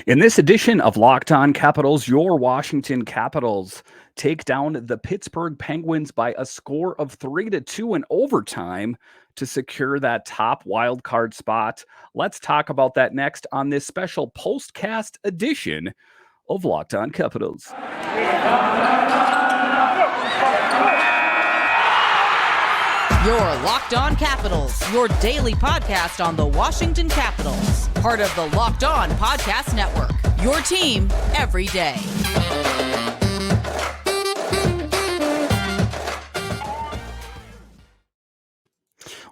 In this edition of Locked On Capitals, your Washington Capitals take down the Pittsburgh Penguins by a score of 3-2 in overtime to secure that top wild card spot. Let's talk about that next on this special postcast edition of Locked On Capitals. Your Locked On Capitals, your daily podcast on the Washington Capitals. Part of the Locked On Podcast Network, your team every day.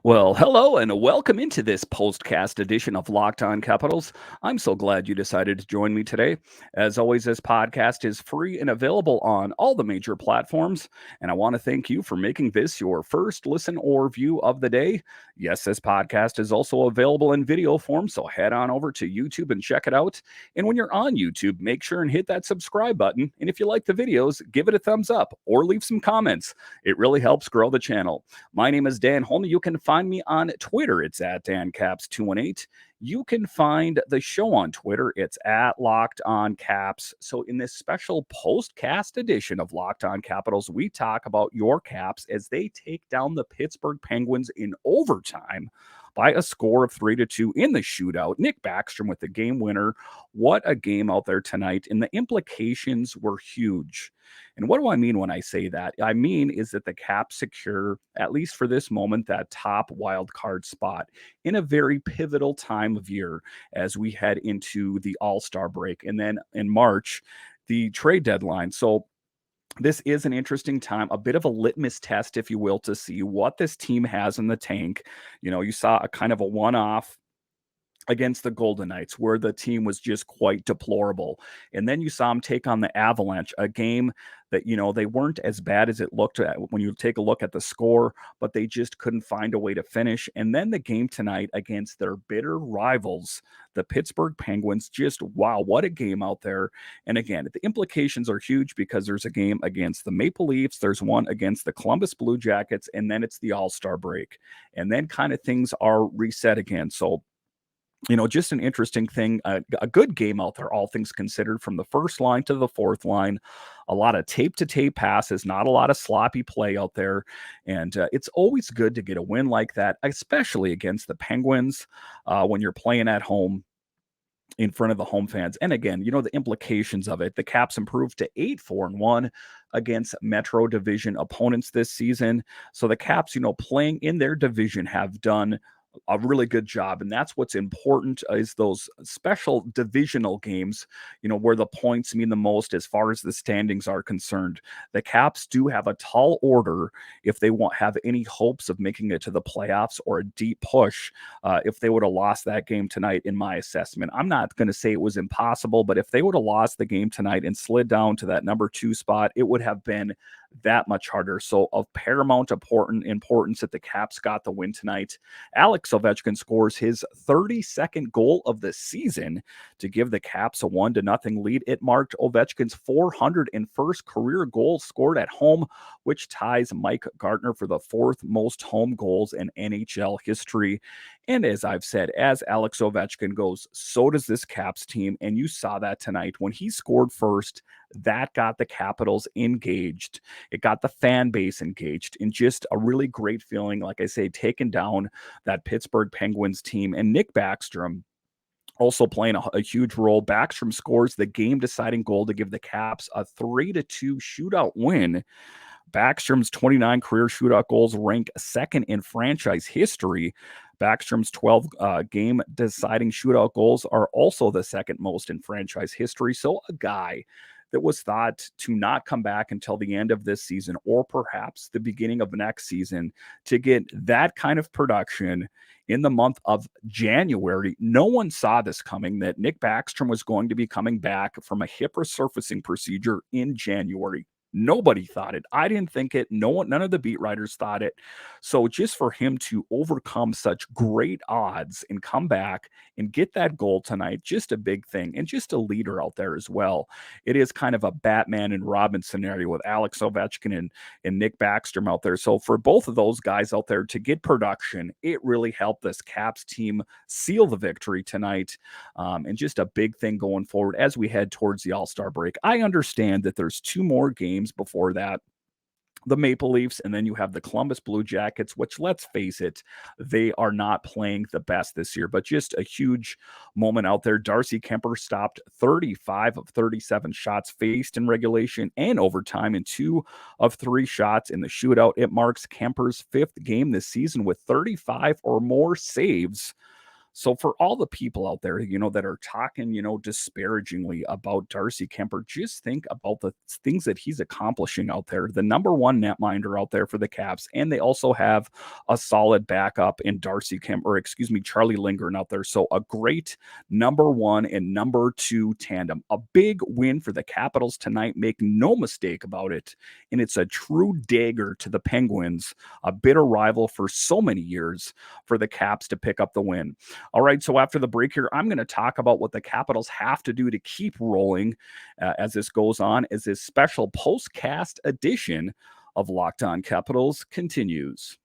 Well, hello and welcome into this postcast edition of Locked On Capitals. I'm so glad you decided to join me today. As always, this podcast is free and available on all the major platforms, and I want to thank you for making this your first listen or view of the day. Yes, this podcast is also available in video form, so head on over to YouTube and check it out. And when you're on YouTube, make sure and hit that subscribe button. And if you like the videos, give it a thumbs up or leave some comments. It really helps grow the channel. My name is Dan Holme. You can find me on Twitter. It's at DanCaps218. You can find the show on Twitter. It's at Locked On Caps. So in this special postcast edition of Locked On Capitals, we talk about your Caps as they take down the Pittsburgh Penguins in overtime by a score of 3-2 in the shootout. Nick Backstrom with the game winner. What a game out there tonight. And the implications were huge. And what do I mean when I say that? I mean is that the Caps secure, at least for this moment, that top wild card spot in a very pivotal time of year as we head into the All-Star break. And then in March, the trade deadline. So this is an interesting time, a bit of a litmus test, if you will, to see what this team has in the tank. You know, you saw a kind of a one-off against the Golden Knights, where the team was just quite deplorable. And then you saw them take on the Avalanche, a game that, you know, they weren't as bad as it looked when you take a look at the score, but they just couldn't find a way to finish. And then the game tonight against their bitter rivals, the Pittsburgh Penguins, just wow, what a game out there. And again, the implications are huge because there's a game against the Maple Leafs, there's one against the Columbus Blue Jackets, and then it's the All-Star break. And then kind of things are reset again. So you know, just an interesting thing, a good game out there, all things considered, from the first line to the fourth line. A lot of tape-to-tape passes, not a lot of sloppy play out there. And it's always good to get a win like that, especially against the Penguins when you're playing at home in front of the home fans. And again, you know, the implications of it. The Caps improved to 8-4-1 against Metro Division opponents this season. So the Caps, you know, playing in their division have done a really good job. And that's what's important, is those special divisional games, you know, where the points mean the most as far as the standings are concerned. The Caps do have a tall order if they won't have any hopes of making it to the playoffs or a deep push if they would have lost that game tonight, in my assessment. I'm not going to say it was impossible, but if they would have lost the game tonight and slid down to that number 2 spot, it would have been that much harder. So of paramount importance that the Caps got the win tonight. Alex Ovechkin scores his 32nd goal of the season to give the Caps a 1-0 lead. It marked Ovechkin's 401st career goal scored at home, which ties Mike Gartner for the 4th most home goals in NHL history. And as I've said, as Alex Ovechkin goes, so does this Caps team. And you saw that tonight when he scored first. That got the Capitals engaged. It got the fan base engaged in just a really great feeling, like I say, taking down that Pittsburgh Penguins team. And Nick Backstrom also playing a huge role. Backstrom scores the game-deciding goal to give the Caps a 3-2 shootout win. Backstrom's 29 career shootout goals rank second in franchise history. Backstrom's 12 game-deciding shootout goals are also the second most in franchise history. So a guy that was thought to not come back until the end of this season or perhaps the beginning of next season, to get that kind of production in the month of January. No one saw this coming, that Nick Backstrom was going to be coming back from a hip resurfacing procedure in January. Nobody thought it. I didn't think it. No one, none of the beat writers thought it. So just for him to overcome such great odds and come back and get that goal tonight, just a big thing. And just a leader out there as well. It is kind of a Batman and Robin scenario with Alex Ovechkin and Nick Backstrom out there. So for both of those guys out there to get production, it really helped this Caps team seal the victory tonight. And just a big thing going forward as we head towards the All-Star break. I understand that there's 2 more games before that, the Maple Leafs, and then you have the Columbus Blue Jackets, which, let's face it, they are not playing the best this year, but just a huge moment out there. Darcy Kuemper stopped 35 of 37 shots faced in regulation and overtime, and 2 of 3 shots in the shootout. It marks Kemper's 5th game this season with 35 or more saves. So for all the people out there, that are talking, disparagingly about Darcy Kuemper, just think about the things that he's accomplishing out there. The number 1 netminder out there for the Caps, and they also have a solid backup in Darcy Kuemper, Charlie Lindgren out there. So a great number 1 and number 2 tandem. A big win for the Capitals tonight. Make no mistake about it. And it's a true dagger to the Penguins, a bitter rival for so many years, for the Caps to pick up the win. All right, so after the break here, I'm going to talk about what the Capitals have to do to keep rolling as this goes on, as this special postcast edition of Locked On Capitals continues.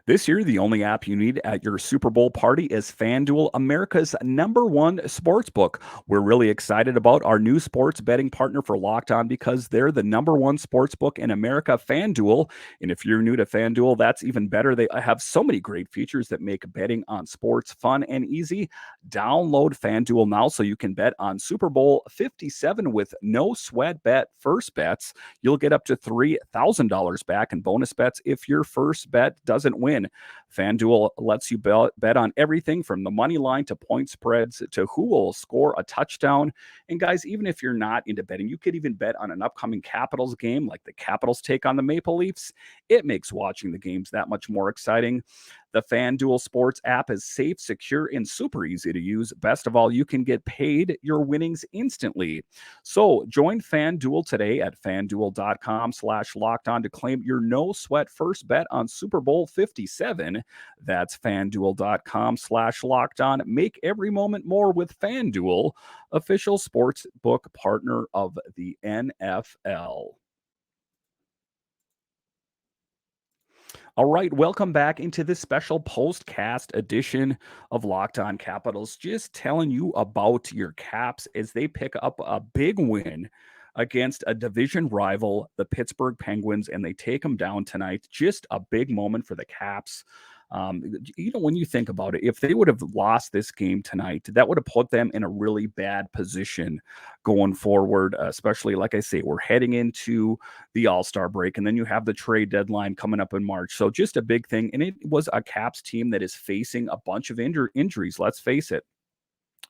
This year, the only app you need at your Super Bowl party is FanDuel, America's #1 sports book. We're really excited about our new sports betting partner for Locked On because they're the #1 sports book in America, FanDuel. And if you're new to FanDuel, that's even better. They have so many great features that make betting on sports fun and easy. Download FanDuel now so you can bet on Super Bowl 57 with no sweat bet first bets. You'll get up to $3,000 back in bonus bets if your first bet doesn't win. FanDuel lets you bet on everything from the money line to point spreads to who will score a touchdown. And guys, even if you're not into betting, you could even bet on an upcoming Capitals game, like the Capitals take on the Maple Leafs. It makes watching the games that much more exciting. The FanDuel Sports app is safe, secure, and super easy to use. Best of all, you can get paid your winnings instantly. So join FanDuel today at FanDuel.com/lockedon to claim your no sweat first bet on Super Bowl 57. That's FanDuel.com/lockedon. Make every moment more with FanDuel, official sports book partner of the NFL. All right, welcome back into this special postcast edition of Locked On Capitals. Just telling you about your Caps as they pick up a big win against a division rival, the Pittsburgh Penguins, and they take them down tonight. Just a big moment for the Caps. When you think about it, if they would have lost this game tonight, that would have put them in a really bad position going forward, especially, like I say, we're heading into the All-Star break, and then you have the trade deadline coming up in March. So just a big thing. And it was a Caps team that is facing a bunch of injuries. Let's face it.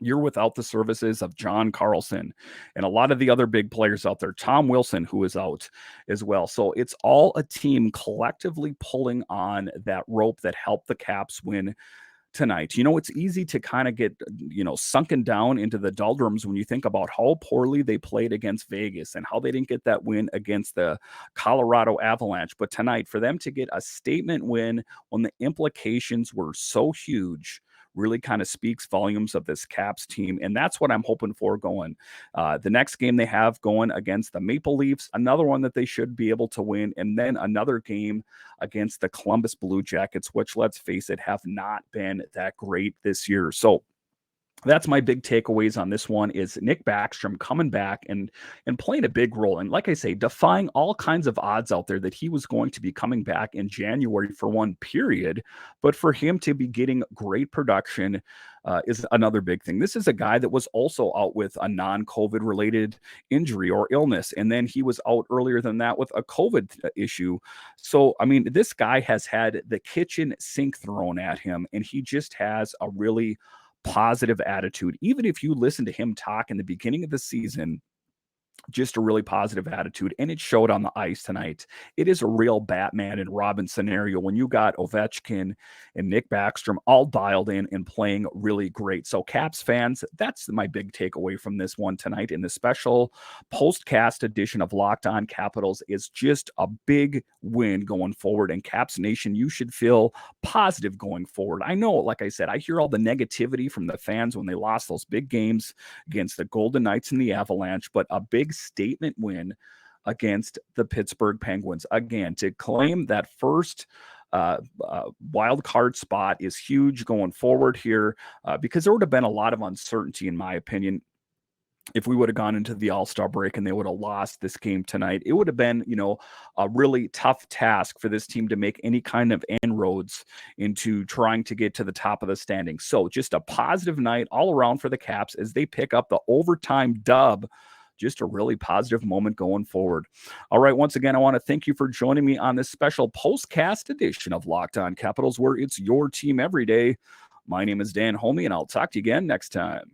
You're without the services of John Carlson and a lot of the other big players out there. Tom Wilson, who is out as well. So it's all a team collectively pulling on that rope that helped the Caps win tonight. It's easy to kind of get, sunken down into the doldrums when you think about how poorly they played against Vegas and how they didn't get that win against the Colorado Avalanche. But tonight, for them to get a statement win when the implications were so huge, really kind of speaks volumes of this Caps team. And that's what I'm hoping for going. The next game they have going against the Maple Leafs, another one that they should be able to win. And then another game against the Columbus Blue Jackets, which, let's face it, have not been that great this year. So that's my big takeaways on this one is Nick Backstrom coming back and playing a big role. And like I say, defying all kinds of odds out there that he was going to be coming back in January for one period. But for him to be getting great production is another big thing. This is a guy that was also out with a non-COVID related injury or illness. And then he was out earlier than that with a COVID issue. So, I mean, this guy has had the kitchen sink thrown at him, and he just has a really positive attitude. Even if you listen to him talk in the beginning of the season, just a really positive attitude, and it showed on the ice tonight. It is a real Batman and Robin scenario when you got Ovechkin and Nick Backstrom all dialed in and playing really great. So, Caps fans, that's my big takeaway from this one tonight in the special postcast edition of Locked On Capitals. Is just a big win going forward, and Caps Nation, you should feel positive going forward. I know, like I said, I hear all the negativity from the fans when they lost those big games against the Golden Knights and the Avalanche, but a big statement win against the Pittsburgh Penguins. Again, to claim that first wild card spot is huge going forward here because there would have been a lot of uncertainty, in my opinion, if we would have gone into the All-Star break and they would have lost this game tonight. It would have been, a really tough task for this team to make any kind of inroads into trying to get to the top of the standings. So just a positive night all around for the Caps as they pick up the overtime dub. Just a really positive moment going forward. All right, once again, I want to thank you for joining me on this special postcast edition of Locked On Capitals, where it's your team every day. My name is Dan Holme, and I'll talk to you again next time.